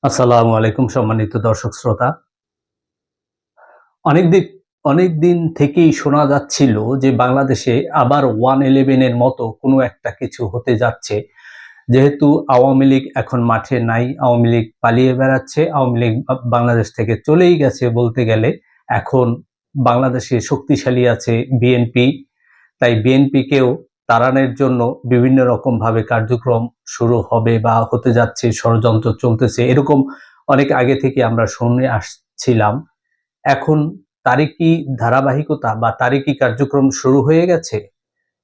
আসসালামু আলাইকুম সম্মানিত দর্শক শ্রোতা। অনেকদিন অনেকদিন থেকেই শোনা যাচ্ছিল যে বাংলাদেশে আবার 111 এর মতো কোনো একটা কিছু হতে যাচ্ছে। যেহেতু আওয়ামী লীগ এখন মাঠে নাই, আওয়ামী লীগ পালিয়ে বেড়াচ্ছে, আওয়ামী লীগ বাংলাদেশ থেকে চলেই গেছে বলতে গেলে। এখন বাংলাদেশে শক্তিশালী আছে বিএনপি। তাই বিএনপিকেও তাড়ানোর জন্য বিভিন্ন রকমভাবে কার্যক্রম শুরু হবে বা হতে যাচ্ছে, ষড়যন্ত্র চলতেছে। এরকম অনেক আগে থেকে আমরা শুনে আসছিলাম। এখন তারই কি ধারাবাহিকতা বা তারই কি কার্যক্রম শুরু হয়ে গেছে?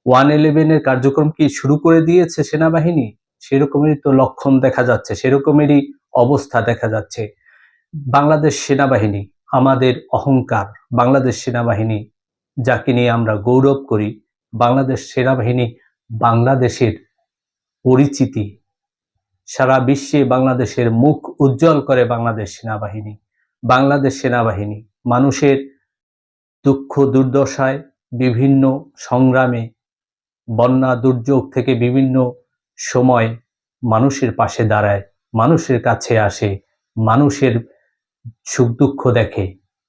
111 এর কার্যক্রম কি শুরু করে দিয়েছে সেনাবাহিনী? সেরকমেরই তো লক্ষণ দেখা যাচ্ছে, সেরকমেরই অবস্থা দেখা যাচ্ছে। বাংলাদেশ সেনাবাহিনী আমাদের অহংকার। বাংলাদেশ সেনাবাহিনী যাকে নিয়ে আমরা গৌরব করি, বাংলাদেশ সেনাবাহিনী বাংলাদেশের পরিচিতি। সারা বিশ্বে বাংলাদেশের মুখ উজ্জ্বল করে বাংলাদেশ সেনাবাহিনী। বাংলাদেশ সেনাবাহিনী মানুষের দুঃখ দুর্দশায়, বিভিন্ন সংগ্রামে, বন্যা দুর্যোগ থেকে বিভিন্ন সময় মানুষের পাশে দাঁড়ায়, মানুষের কাছে আসে, মানুষের সুখ দুঃখ দেখে।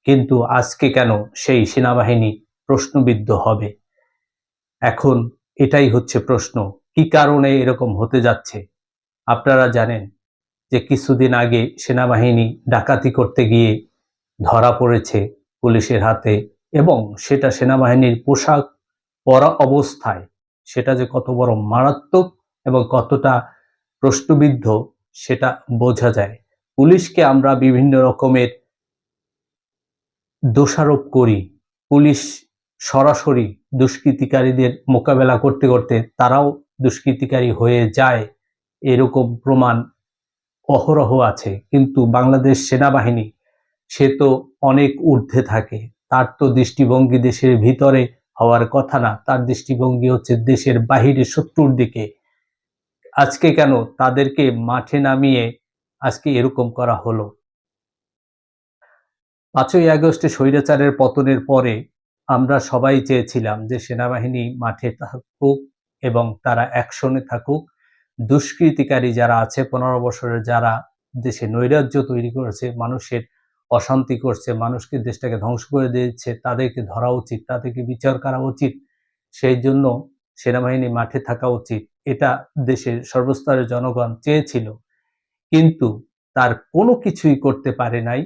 কিন্তু আজকে কেন সেই সেনাবাহিনী প্রশ্নবিদ্ধ হবে? এখন এটাই হচ্ছে প্রশ্ন, কি কারণে এরকম হতে যাচ্ছে? আপনারা জানেন যে কিছুদিন আগে সেনাবাহিনী ডাকাতি করতে গিয়ে ধরা পড়েছে পুলিশের হাতে, এবং সেটা সেনাবাহিনীর পোশাক পরা অবস্থায়। সেটা যে কত বড় মারাত্মক এবং কতটা প্রশ্নবিদ্ধ সেটা বোঝা যায়। পুলিশকে আমরা বিভিন্ন রকমের দোষারোপ করি। পুলিশ সরাসরি দুষ্কৃতিকারীদের মোকাবেলা করতে করতে তারাও দুষ্কৃতিকারী হয়ে যায়, এরকম প্রমাণ অহরহ আছে। কিন্তু বাংলাদেশ সেনাবাহিনী সে তো অনেক ঊর্ধ্বে থাকে। তার তো দৃষ্টিভঙ্গি দেশের ভিতরে হওয়ার কথা না, তার দৃষ্টিভঙ্গি হচ্ছে দেশের বাহিরে, শত্রুর দিকে। আজকে কেন তাদেরকে মাঠে নামিয়ে আজকে এরকম করা হলো? ৫ই আগস্টে স্বৈরাচারের পতনের পরে আমরা সবাই চেয়েছিলাম যে সেনাবাহিনী মাঠে থাকুক এবং তারা অ্যাকশনে থাকুক। দুষ্কৃতিকারী যারা আছে, ১৫ বছরের যারা দেশে নৈরাজ্য তৈরি করেছে, মানুষের অশান্তি করছে, মানুষকে দেশটাকে ধ্বংস করে দিয়েছে, তাদেরকে ধরা উচিত, তাদেরকে বিচার করা উচিত। সেই জন্য সেনাবাহিনী মাঠে থাকা উচিত। এটা দেশের সর্বস্তরের জনগণ চেয়েছিল। কিন্তু তার কোনো কিছুই করতে পারে নাই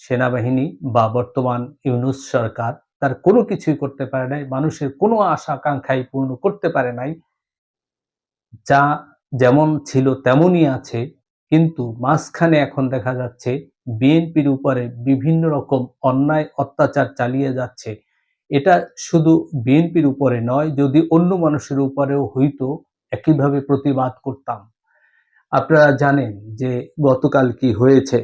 সেনাবাহিনী বা বর্তমান ইউনূস সরকার। তার কোনো কিছুই করতে পারে নাই, মানুষের কোনো আশা আকাঙ্ক্ষাই পূর্ণ করতে পারে নাই। যা যেমন ছিল তেমনই আছে। কিন্তু মাঝখানে এখন দেখা যাচ্ছে বিএনপির উপরে বিভিন্ন রকম অন্যায় অত্যাচার চালিয়ে যাচ্ছে। এটা শুধু বিএনপির উপরে নয়, যদি অন্য মানুষের উপরেও হইতো একইভাবে প্রতিবাদ করতাম। আপনারা জানেন যে গতকাল কি হয়েছে?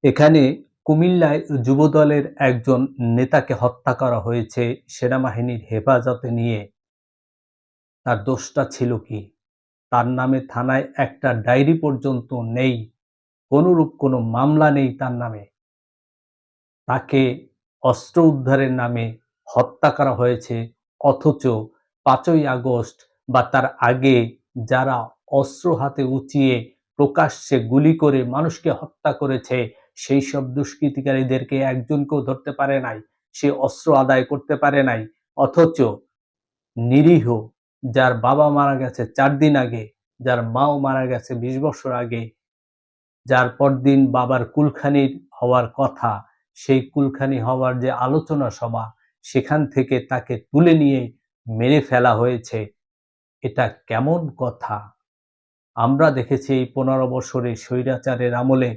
এখানে কুমিল্লায় যুবদলের একজন নেতাকে হত্যা করা হয়েছে সেনাবাহিনীর হেফাজতে নিয়ে। তার দোষটা ছিল কি? তার নামে থানায় একটা ডায়েরি পর্যন্ত নেই, কোনরূপ কোনো মামলা নেই তার নামে। তাকে অস্ত্র উদ্ধারের নামে হত্যা করা হয়েছে। অথচ ৫ই আগস্ট বা তার আগে যারা অস্ত্র হাতে উঁচিয়ে প্রকাশ্যে গুলি করে মানুষকে হত্যা করেছে, সেই সব দুষ্কৃতিকারীদেরকে একজনকেও ধরতে পারে নাই, সে অস্ত্র আদায় করতে পারে নাই। অথচ নিরীহ, যার বাবা মারা গেছে ৪ দিন আগে, যার মাও মারা গেছে ২০ বছর আগে, যার পরদিন বাবার কুলখানির হওয়ার কথা, সেই কুলখানি হওয়ার যে আলোচনা সভা, সেখান থেকে তাকে তুলে নিয়ে মেরে ফেলা হয়েছে। এটা কেমন কথা? আমরা দেখেছি এই ১৫ বছরে স্বৈরাচারের আমলে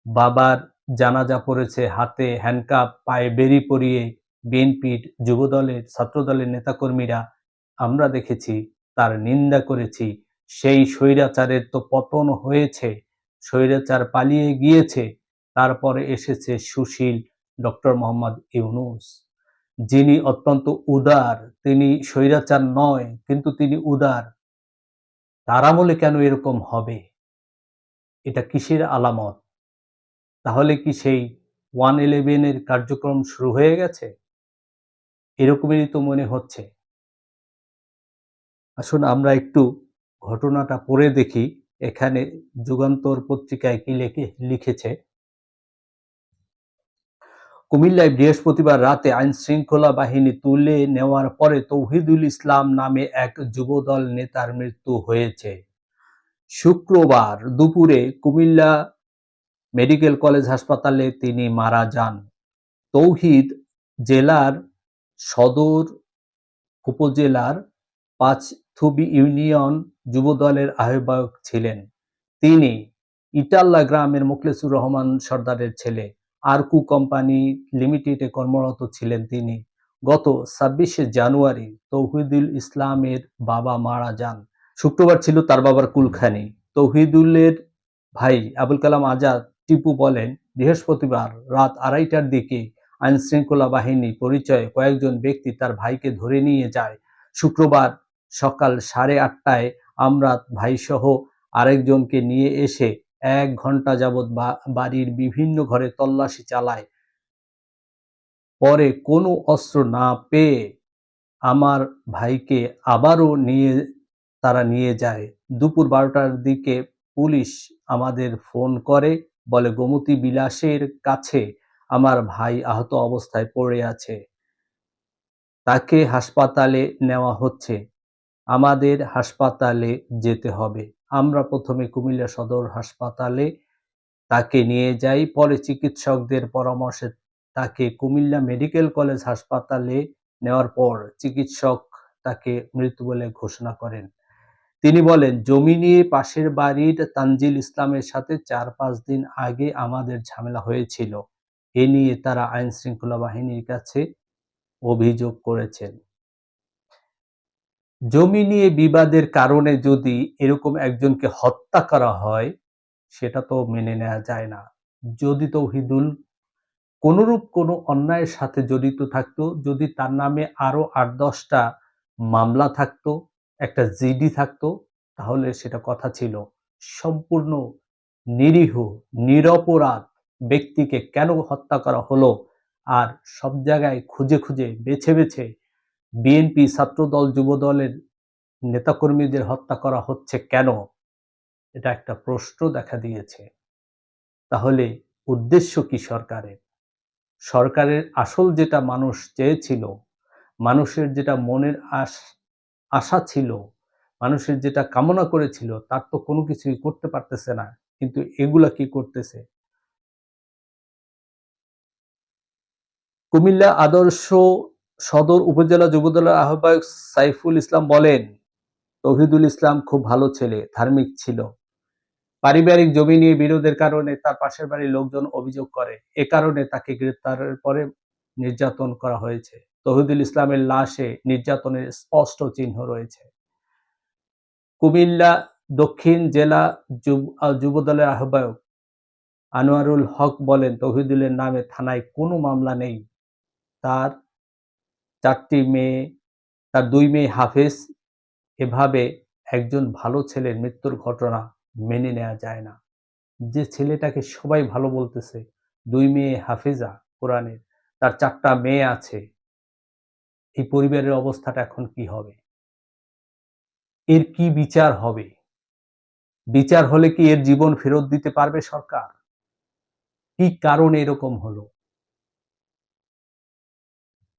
বাবার জানাজা পড়েছে, হাতে হ্যান্ডকাপ, পায়ে বেড়ি পরিয়ে বিএনপির, যুবদলের, ছাত্রদলের নেতাকর্মীরা। আমরা দেখেছি, তার নিন্দা করেছি। সেই স্বৈরাচারের তো পতন হয়েছে, স্বৈরাচার পালিয়ে গিয়েছে। তারপরে এসেছে সুশীল ডক্টর মোহাম্মদ ইউনূস, যিনি অত্যন্ত উদার। তিনি স্বৈরাচার নয়, কিন্তু তিনি উদার। তার আমলে কেন এরকম হবে? এটা কিসের আলামত? তাহলে কি সেই 111 এর কার্যক্রম শুরু হয়ে গেছে? এরকমেরই তো মনে হচ্ছে। আসুন আমরা একটু ঘটনাটা পড়ে দেখি এখানে যুগান্তর পত্রিকায় কি লিখেছে, কুমিল্লায় বৃহস্পতিবার রাতে আইনশৃঙ্খলা বাহিনী তুলে নেওয়ার পরে তৌহিদুল ইসলাম নামে এক যুবদল নেতার মৃত্যু হয়েছে। শুক্রবার দুপুরে কুমিল্লা মেডিকেল কলেজ হাসপাতালে তিনি মারা যান। তৌহিদ জেলার সদর উপজেলার পাঁচথুবি ইউনিয়ন যুবদলের আহ্বায়ক ছিলেন। তিনি ইটাল্লা গ্রামের মোখলেছুর রহমান সর্দারের ছেলে। আরকু কোম্পানি লিমিটেডে কর্মরত ছিলেন তিনি। গত ২৬শে জানুয়ারি তৌহিদুল ইসলামের বাবা মারা যান। শুক্রবার ছিল তার বাবার কুলখানি। তৌহিদুলের ভাই আবুল কালাম আজাদ টিপু বলেন, বৃহস্পতিবার রাত ২:৩০টার দিকে আইনশৃঙ্খলা বাহিনী পরিচয়ে কয়েকজন ব্যক্তি তার ভাইকে ধরে নিয়ে যায়। শুক্রবার সকাল ৮:৩০টায় আমরা ভাইসহ আরেকজনকে নিয়ে এসে ১ ঘণ্টা যাবৎ বাড়ির বিভিন্ন ঘরে তল্লাশি চালায়। পরে কোনো অস্ত্র না পেয়ে আমার ভাইকে আবারও তারা নিয়ে যায়। দুপুর ১২টার দিকে পুলিশ আমাদের ফোন করে বলে গোমতী বিলাসের কাছে আমার ভাই আহত অবস্থায় পড়ে আছে। তাকে হাসপাতালে নেওয়া হচ্ছে। আমাদের হাসপাতালে যেতে হবে। আমরা প্রথমে কুমিল্লা সদর হাসপাতালে তাকে নিয়ে যাই। পরে চিকিৎসকদের পরামর্শে তাকে কুমিল্লা মেডিকেল কলেজ হাসপাতালে নেওয়ার পর চিকিৎসক তাকে মৃত বলে ঘোষণা করেন। তিনি বলেন, জমি নিয়ে পাশের বাড়ির তানজিল ইসলামের সাথে ৪-৫ দিন আগে আমাদের ঝামেলা হয়েছিল। এ নিয়ে তারা আইনশৃঙ্খলা বাহিনীর কাছে অভিযোগ করেছেন। জমি নিয়ে বিবাদের কারণে যদি এরকম একজনকে হত্যা করা হয়, সেটা তো মেনে নেওয়া যায় না। যদি তৌহিদুল কোনরূপ কোনো অন্যায়ের সাথে জড়িত থাকতো, যদি তার নামে আরো ৮-১০টা মামলা থাকতো, একটা জিডি থাকতো, তাহলে সেটা কথা ছিল। সম্পূর্ণ নিরীহ নিরপরাধ ব্যক্তিকে কেন হত্যা করা হলো, আর সব জায়গায় খুঁজে খুঁজে বেছে বেছে বিএনপি, ছাত্রদল, যুবদলের নেতাকর্মীদের হত্যা করা হচ্ছে কেন, এটা একটা প্রশ্ন দেখা দিয়েছে। তাহলে উদ্দেশ্য কি সরকারের? সরকারের আসল যেটা মানুষ চেয়েছিল, মানুষের যেটা মনের আশা ছিল, মানুষের যেটা কামনা করেছিল, তার তো কোনো কিছুই করতে পারতেছে না। কিন্তু এগুলা কি করতেছে? কুমিল্লা আদর্শ সদর উপজেলা যুবদলের আহ্বায়ক সাইফুল ইসলাম বলেন, তৌহিদুল ইসলাম খুব ভালো ছেলে, ধার্মিক ছিল। পারিবারিক জমি নিয়ে বিরোধের কারণে তার পাশের বাড়ির লোকজন অভিযোগ করে। এ কারণে তাকে গ্রেপ্তারের পরে নির্যাতন করা হয়েছে। তৌহিদুল ইসলামের লাশে নির্যাতনের স্পষ্ট চিহ্ন রয়েছে। কুমিল্লা দক্ষিণ জেলা যুবদলের আহ্বায়ক আনোয়ারুল হক বলেন, তৌহিদুলের নামে থানায় কোনো মামলা নেই। তার ৪টি মেয়ে, তার ২ মেয়ে হাফেজ। এভাবে একজন ভালো ছেলের মৃত্যুর ঘটনা মেনে নেওয়া যায় না। যে ছেলেটাকে সবাই ভালো বলতেছে, ২ মেয়ে হাফেজা কোরআনের, তার ৪টা মেয়ে আছে, এই পরিবারের অবস্থাটা এখন কি হবে? এর কি বিচার হবে? বিচার হলে কি এর জীবন ফেরত দিতে পারবে সরকার? কি কারণে এরকম হলো?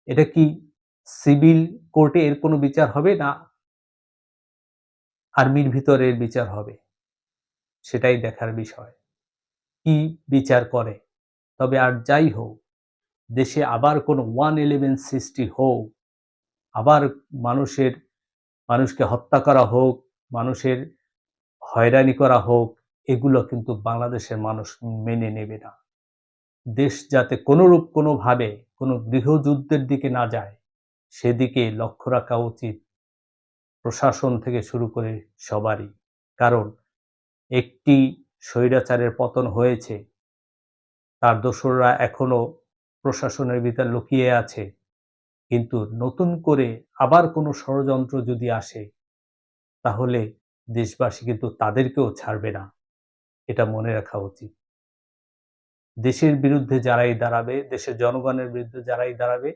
এটা কি সিভিল কোর্টে এর কোনো বিচার হবে, না আর্মির ভিতরে এর বিচার হবে? সেটাই দেখার বিষয়। কি বিচার করে? তবে আর যাই হোক, দেশে আবার কোনো 111 সৃষ্টি হোক, আবার মানুষকে হত্যা করা হোক, মানুষের হয়রানি করা হোক, এগুলো কিন্তু বাংলাদেশের মানুষ মেনে নেবে না। দেশ যাতে কোনোরূপ কোনোভাবে কোনো গৃহযুদ্ধের দিকে না যায়, সেদিকে লক্ষ্য রাখা উচিত প্রশাসন থেকে শুরু করে সবারই। কারণ একটি স্বৈরাচারের পতন হয়েছে, তার দোসররা এখনো প্রশাসনের ভিতর লুকিয়ে আছে। কিন্তু নতুন করে আবার কোনো ষড়যন্ত্র যদি আসে, তাহলে দেশবাসী কিন্তু তাদেরকেও ছাড়বে না। এটা মনে রাখা উচিত। দেশের বিরুদ্ধে যারাই দাঁড়াবে, দেশের জনগণের বিরুদ্ধে যারাই দাঁড়াবে,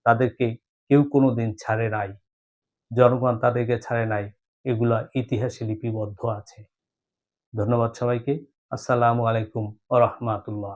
তাদেরকে কেউ কোনোদিন ছাড়ে নাই। জনগণ তাদেরকে ছাড়ে নাই। এগুলা ইতিহাসে লিপিবদ্ধ আছে। ধন্যবাদ সবাইকে। আসসালামু আলাইকুম ওয়া রাহমাতুল্লাহ।